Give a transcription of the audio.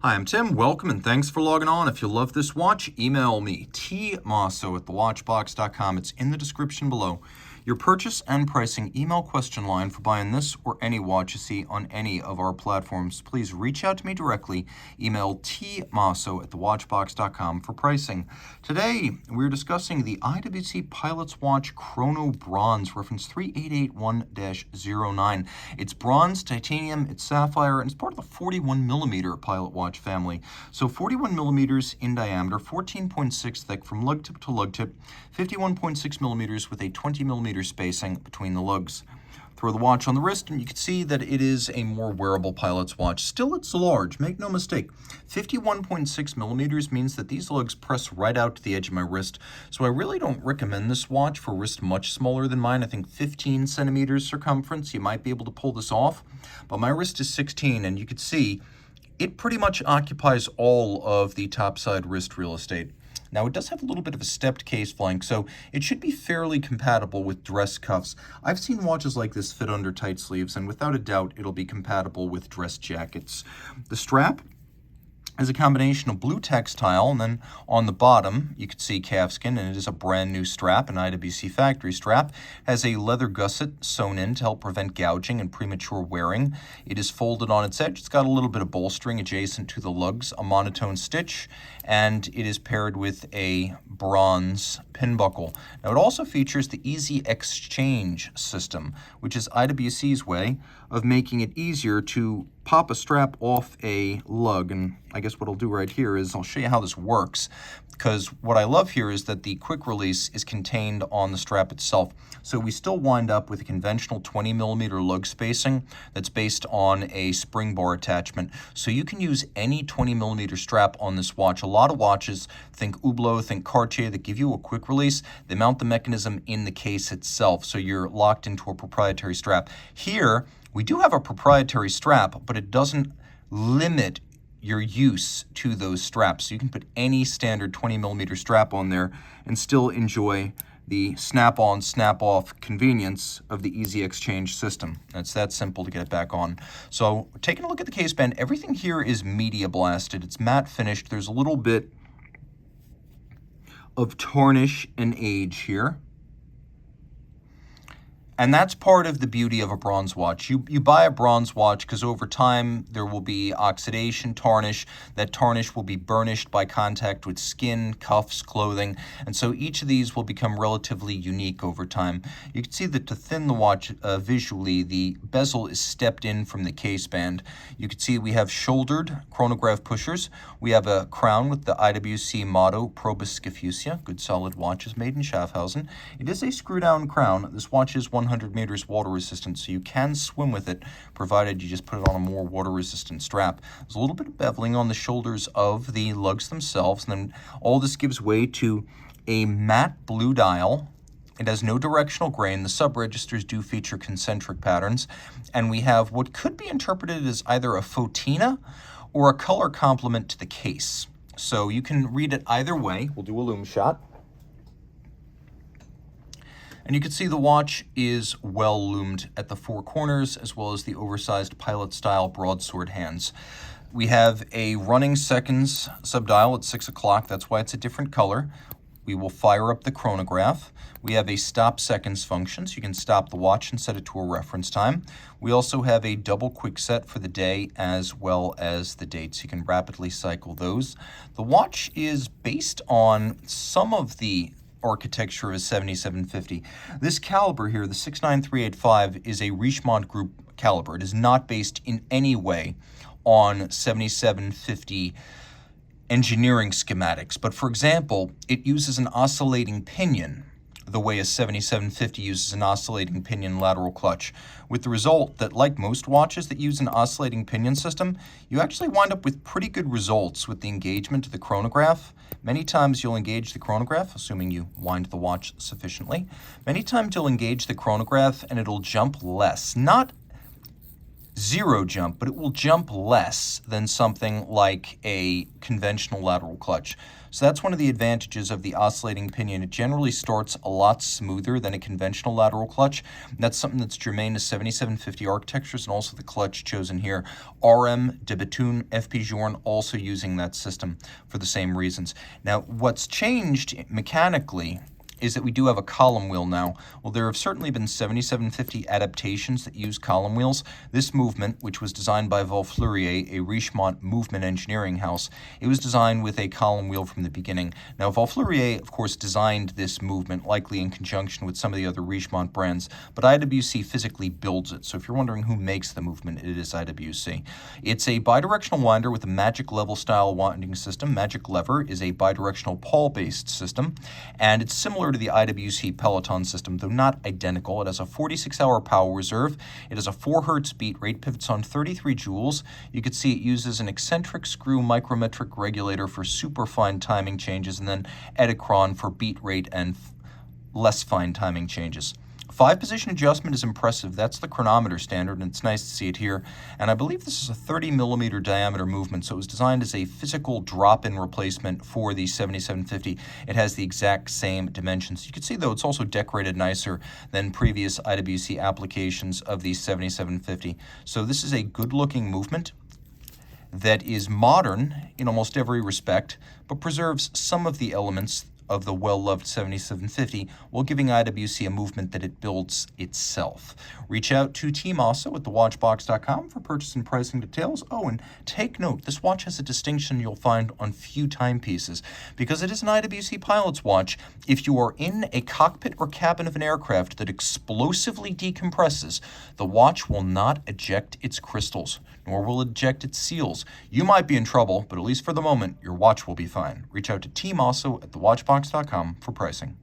Hi, I'm Tim. Welcome and thanks for logging on. If you love this watch, email me, tmosso@thewatchbox.com. It's in the description below. Your purchase and pricing email question line for buying this or any watch you see on any of our platforms. Please reach out to me directly. Email tmosso@thewatchbox.com for pricing. Today, we're discussing the IWC Pilot Watch Chrono Bronze, reference 3881-09. It's bronze, titanium, it's sapphire, and it's part of the 41mm Pilot Watch family. So 41 millimeters in diameter, 14.6 thick from lug tip to lug tip, 51.6 millimeters with a 20 millimeter spacing between the lugs. Throw the watch on the wrist and you can see that it is a more wearable pilot's watch. Still, it's large, make no mistake. 51.6 millimeters means that these lugs press right out to the edge of my wrist. So I really don't recommend this watch for wrist much smaller than mine. I think 15 centimeters circumference, you might be able to pull this off. But my wrist is 16 and you can see it pretty much occupies all of the topside wrist real estate. Now, it does have a little bit of a stepped case flank, so it should be fairly compatible with dress cuffs. I've seen watches like this fit under tight sleeves, and without a doubt, it'll be compatible with dress jackets. The strap is a combination of blue textile, and then on the bottom you can see calfskin, and it is a brand new strap, an IWC factory strap. Has a leather gusset sewn in to help prevent gouging and premature wearing. It is folded on its edge. It's got a little bit of bolstering adjacent to the lugs, a monotone stitch, and it is paired with a bronze pin buckle. Now, it also features the easy exchange system, which is IWC's way of making it easier to pop a strap off a lug. And I guess what I'll do right here is I'll show you how this works, because what I love here is that the quick release is contained on the strap itself. So we still wind up with a conventional 20 millimeter lug spacing that's based on a spring bar attachment. So you can use any 20 millimeter strap on this watch. A lot of watches, think Hublot, think Cartier, that give you a quick release. They mount the mechanism in the case itself, so you're locked into a proprietary strap. Here, we do have a proprietary strap, but it doesn't limit your use to those straps. So you can put any standard 20 millimeter strap on there and still enjoy the snap-on, snap-off convenience of the easy exchange system. It's that simple to get it back on. So taking a look at the case band, everything here is media blasted. It's matte finished. There's a little bit of tarnish and age here. And that's part of the beauty of a bronze watch. You buy a bronze watch because over time there will be oxidation, tarnish. That tarnish will be burnished by contact with skin, cuffs, clothing. And so each of these will become relatively unique over time. You can see that to thin the watch visually, the bezel is stepped in from the case band. You can see we have shouldered chronograph pushers. We have a crown with the IWC motto, Probus Scafusia. Good solid watches made in Schaffhausen. It is a screw-down crown. This watch is 100 meters water resistant, so you can swim with it, provided you just put it on a more water resistant strap. There's a little bit of beveling on the shoulders of the lugs themselves, and then all this gives way to a matte blue dial. It has no directional grain. The sub-registers do feature concentric patterns, and we have what could be interpreted as either a photina or a color complement to the case. So you can read it either way. We'll do a lume shot. And you can see the watch is well loomed at the four corners, as well as the oversized pilot-style broadsword hands. We have a running seconds subdial at 6 o'clock. That's why it's a different color. We will fire up the chronograph. We have a stop seconds function, so you can stop the watch and set it to a reference time. We also have a double quick set for the day as well as the dates. You can rapidly cycle those. The watch is based on some of the architecture of a 7750. This caliber here, the 69385, is a Richemont Group caliber. It is not based in any way on 7750 engineering schematics. But for example, it uses an oscillating pinion the way a 7750 uses an oscillating pinion lateral clutch, with the result that, like most watches that use an oscillating pinion system, you actually wind up with pretty good results with the engagement of the chronograph. Many times you'll engage the chronograph, assuming you wind the watch sufficiently. Many times you'll engage the chronograph and it'll jump less. Not zero jump, but it will jump less than something like a conventional lateral clutch. So that's one of the advantages of the oscillating pinion. It generally starts a lot smoother than a conventional lateral clutch. And that's something that's germane to 7750 architectures and also the clutch chosen here. RM, de Bethune, FP Journe also using that system for the same reasons. Now, what's changed mechanically is that we do have a column wheel now. Well, there have certainly been 7750 adaptations that use column wheels. This movement, which was designed by Volflurier, a Richemont movement engineering house, it was designed with a column wheel from the beginning. Now, Volflurier, of course, designed this movement, likely in conjunction with some of the other Richemont brands, but IWC physically builds it. So if you're wondering who makes the movement, it is IWC. It's a bidirectional winder with a magic level style winding system. Magic lever is a bidirectional pawl-based system, and it's similar to the IWC Peloton system, though not identical. It has a 46-hour power reserve. It has a 4 Hz beat rate, pivots on 33 joules. You can see it uses an eccentric screw micrometric regulator for super fine timing changes, and then Edicron for beat rate and less fine timing changes. 5-position adjustment is impressive. That's the chronometer standard, and it's nice to see it here. And I believe this is a 30mm diameter movement, so it was designed as a physical drop-in replacement for the 7750. It has the exact same dimensions. You can see, though, it's also decorated nicer than previous IWC applications of the 7750. So this is a good-looking movement that is modern in almost every respect, but preserves some of the elements of the well-loved 7750 while giving IWC a movement that it builds itself. Reach out to Team Mosso at thewatchbox.com for purchase and pricing details. Oh, and take note, this watch has a distinction you'll find on few timepieces. Because it is an IWC pilot's watch, if you are in a cockpit or cabin of an aircraft that explosively decompresses, the watch will not eject its crystals, nor will it eject its seals. You might be in trouble, but at least for the moment, your watch will be fine. Reach out to Team Mosso at thewatchbox.com for pricing.